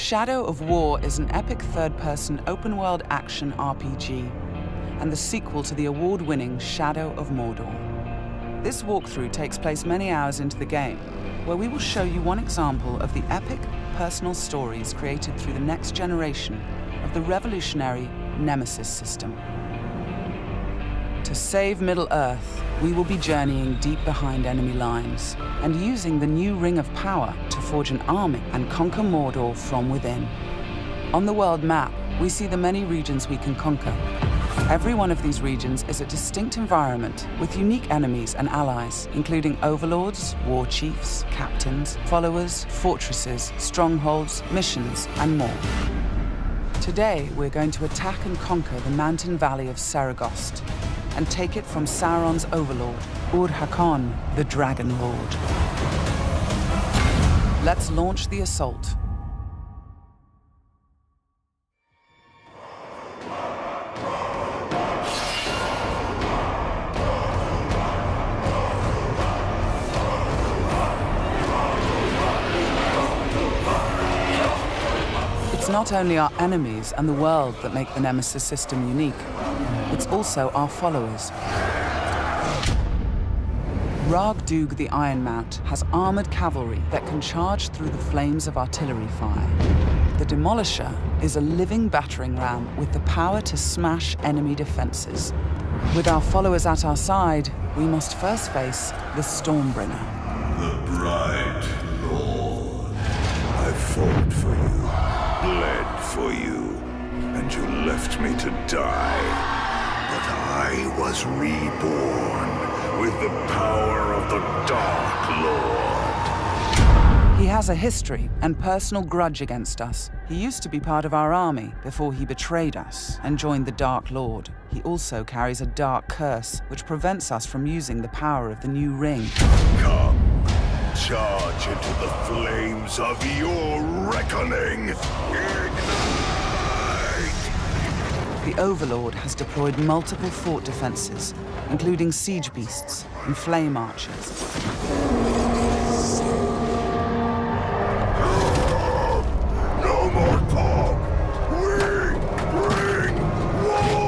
Shadow of War is an epic third-person open-world action RPG and the sequel to the award-winning Shadow of Mordor. This walkthrough takes place many hours into the game, where we will show you one example of the epic personal stories created through the next generation of the revolutionary Nemesis System. To save Middle-earth, we will be journeying deep behind enemy lines and using the new Ring of Power to forge an army and conquer Mordor from within. On the world map, we see the many regions we can conquer. Every one of these regions is a distinct environment with unique enemies and allies, including overlords, war chiefs, captains, followers, fortresses, strongholds, missions, and more. Today, we're going to attack and conquer the mountain valley of Saragost and take it from Sauron's overlord, Ur-Hakon, the Dragon Lord. Let's launch the assault. It's not only our enemies and the world that make the Nemesis System unique, it's also our followers. Ragdug the Iron Mount has armored cavalry that can charge through the flames of artillery fire. The Demolisher is a living battering ram with the power to smash enemy defenses. With our followers at our side, we must first face the Stormbringer. The bright Lord, I fought for you, bled for you, and you left me to die. But I was reborn with the power of the Dark Lord. He has a history and personal grudge against us. He used to be part of our army before he betrayed us and joined the Dark Lord. He also carries a dark curse, which prevents us from using the power of the new ring. Come, charge into the flames of your reckoning. The Overlord has deployed multiple fort defenses, including siege beasts and flame archers. No more talk! We bring war!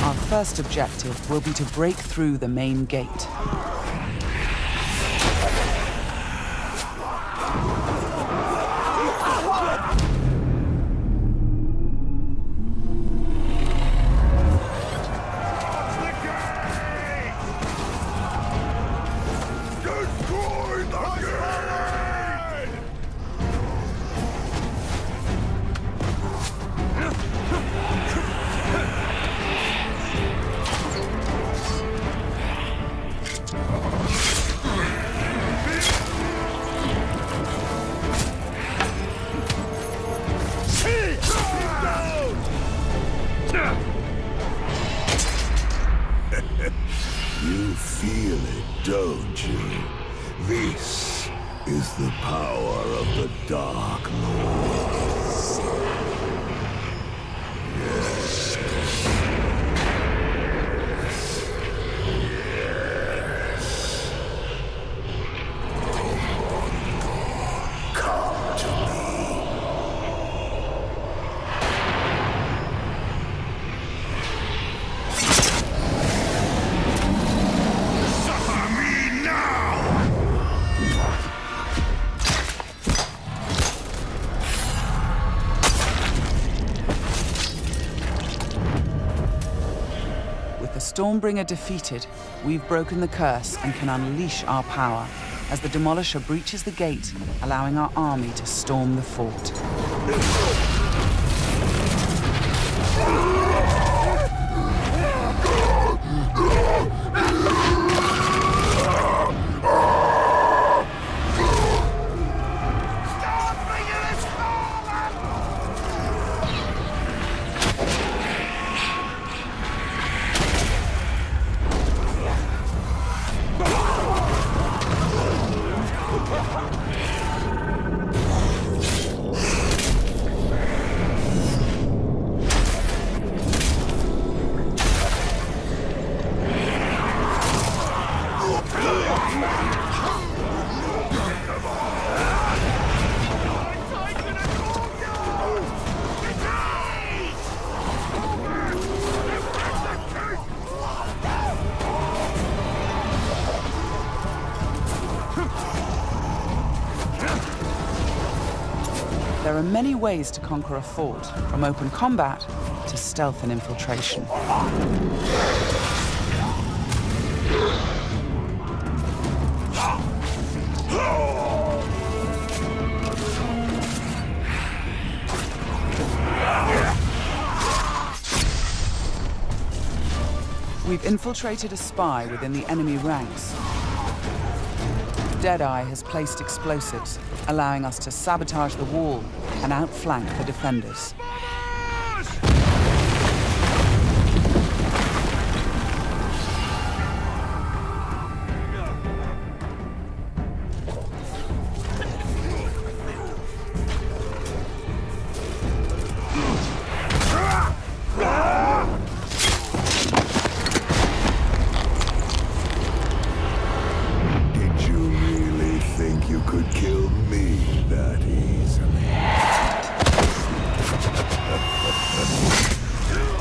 Our first objective will be to break through the main gate. Destroy the gate! You feel it, don't you? This is the power of the Dark Lord. Yes. Yes. Come to me. Suffer me now! With the Stormbringer defeated, we've broken the curse and can unleash our power as the Demolisher breaches the gate, allowing our army to storm the fort. there are many ways to conquer a fort, from open combat to stealth and infiltration. We've infiltrated a spy within the enemy ranks. Deadeye has placed explosives, allowing us to sabotage the wall and outflank the defenders.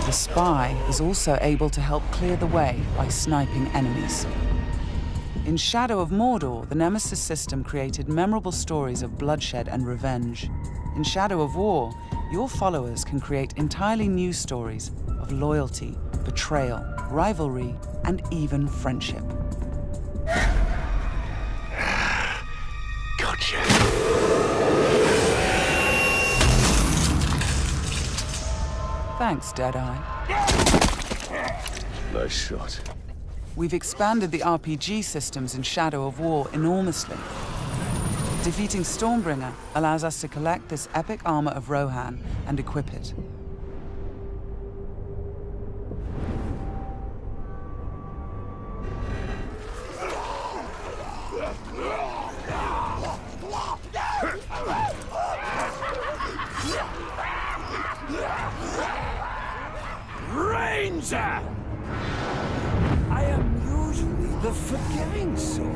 The spy is also able to help clear the way by sniping enemies. In Shadow of Mordor, the Nemesis System created memorable stories of bloodshed and revenge. In Shadow of War, your followers can create entirely new stories of loyalty, betrayal, rivalry, and even friendship. Gotcha. Thanks, Deadeye. Nice shot. We've expanded the RPG systems in Shadow of War enormously. Defeating Stormbringer allows us to collect this epic armor of Rohan and equip it. Ranger! I am usually the forgiving soul,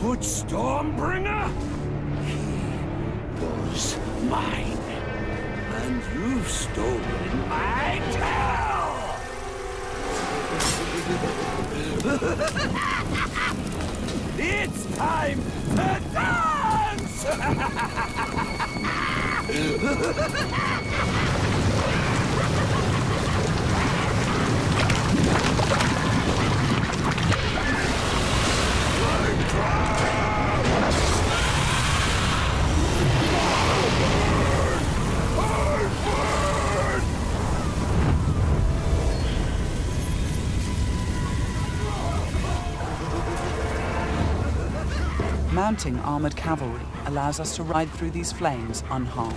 but Stormbringer, he was mine, and you've stolen my tail! It's time to dance! Mounting armored cavalry allows us to ride through these flames unharmed.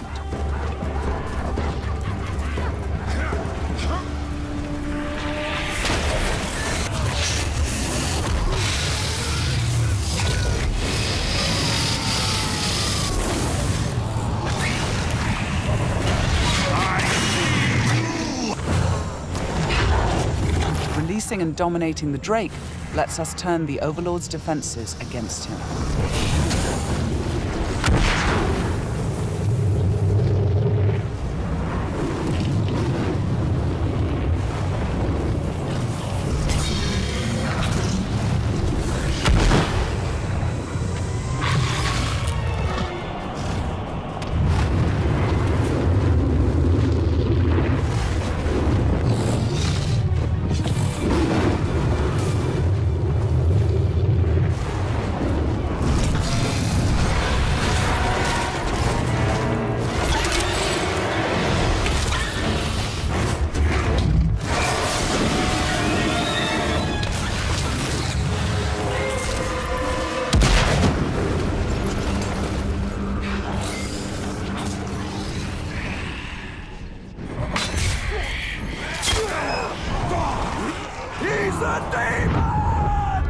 Releasing and dominating the Drake lets us turn the Overlord's defenses against him.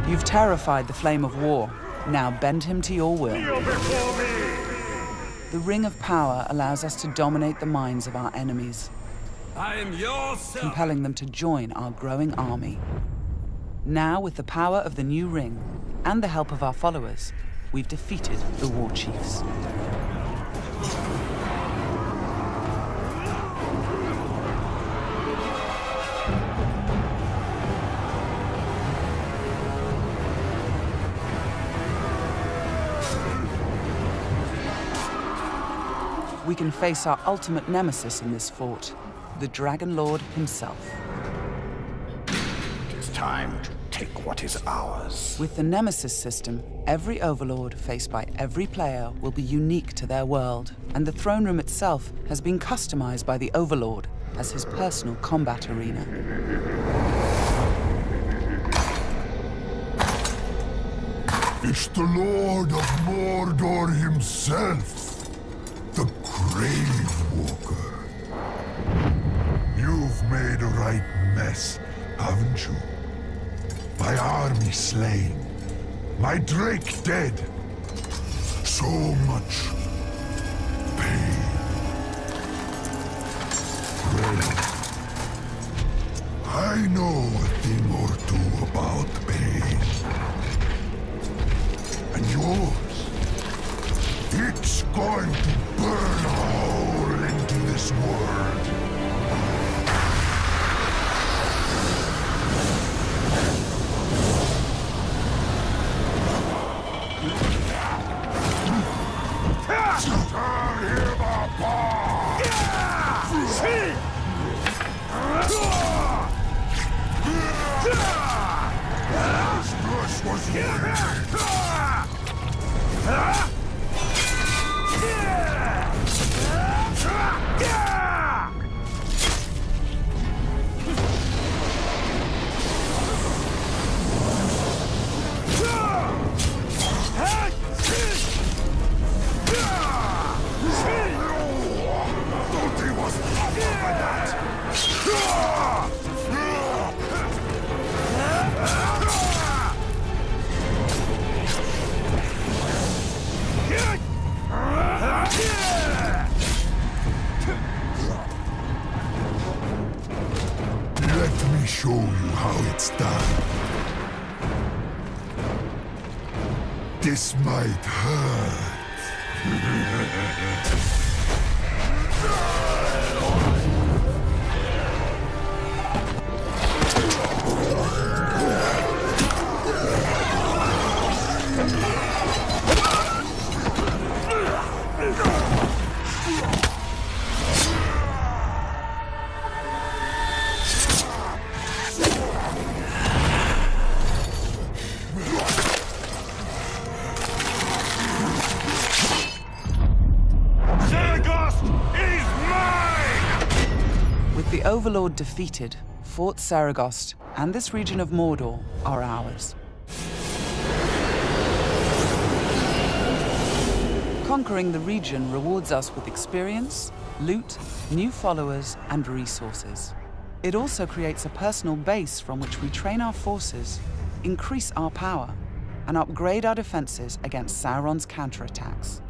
You've terrified the Flame of War. Now bend him to your will. The Ring of Power allows us to dominate the minds of our enemies, I am your son. compelling them to join our growing army. Now, with the power of the new ring and the help of our followers, we've defeated the War Chiefs. we can face our ultimate nemesis in this fort, the Dragon Lord himself. It is time to take what is ours. With the Nemesis System, every Overlord faced by every player will be unique to their world, and the throne room itself has been customized by the Overlord as his personal combat arena. It's the Lord of Mordor himself, the Grave Walker. You've made a right mess, haven't you? My army slain, my Drake dead. So much pain. Well, I know a thing or two about pain. And yours, it's going to burn a hole into this world. This was Let me show you how it's done. This might hurt. With the Overlord defeated, Fort Saragost and this region of Mordor are ours. Conquering the region rewards us with experience, loot, new followers, and resources. It also creates a personal base from which we train our forces, increase our power, and upgrade our defenses against Sauron's counterattacks.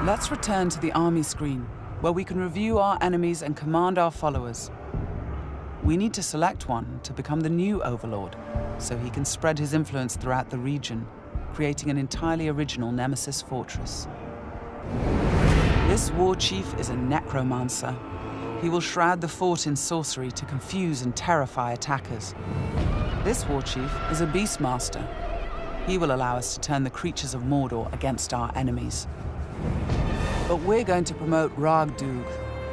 Let's return to the army screen, where we can review our enemies and command our followers. We need to select one to become the new Overlord, so he can spread his influence throughout the region, creating an entirely original Nemesis fortress. This war chief is a necromancer. He will shroud the fort in sorcery to confuse and terrify attackers. This war chief is a beastmaster. He will allow us to turn the creatures of Mordor against our enemies. But we're going to promote Ragdug,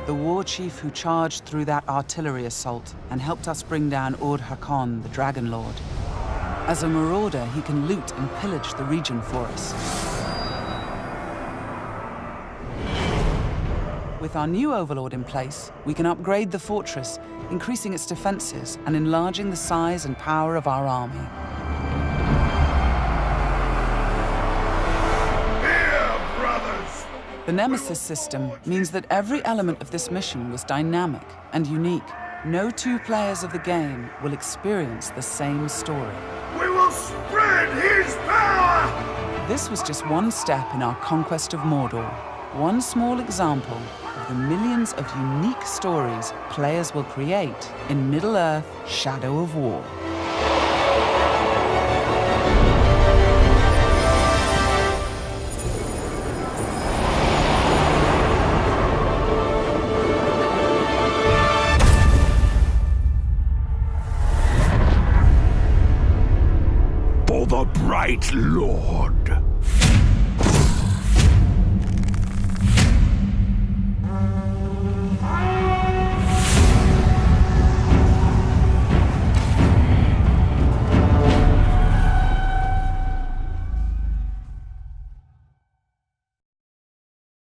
the war chief who charged through that artillery assault and helped us bring down Ord-Hakon, the Dragon Lord. As a marauder, he can loot and pillage the region for us. With our new Overlord in place, we can upgrade the fortress, increasing its defenses and enlarging the size and power of our army. The Nemesis System means that every element of this mission was dynamic and unique. No two players of the game will experience the same story. We will spread his power! This was just one step in our conquest of Mordor, one small example of the millions of unique stories players will create in Middle-earth: Shadow of War. For the Bright Lord.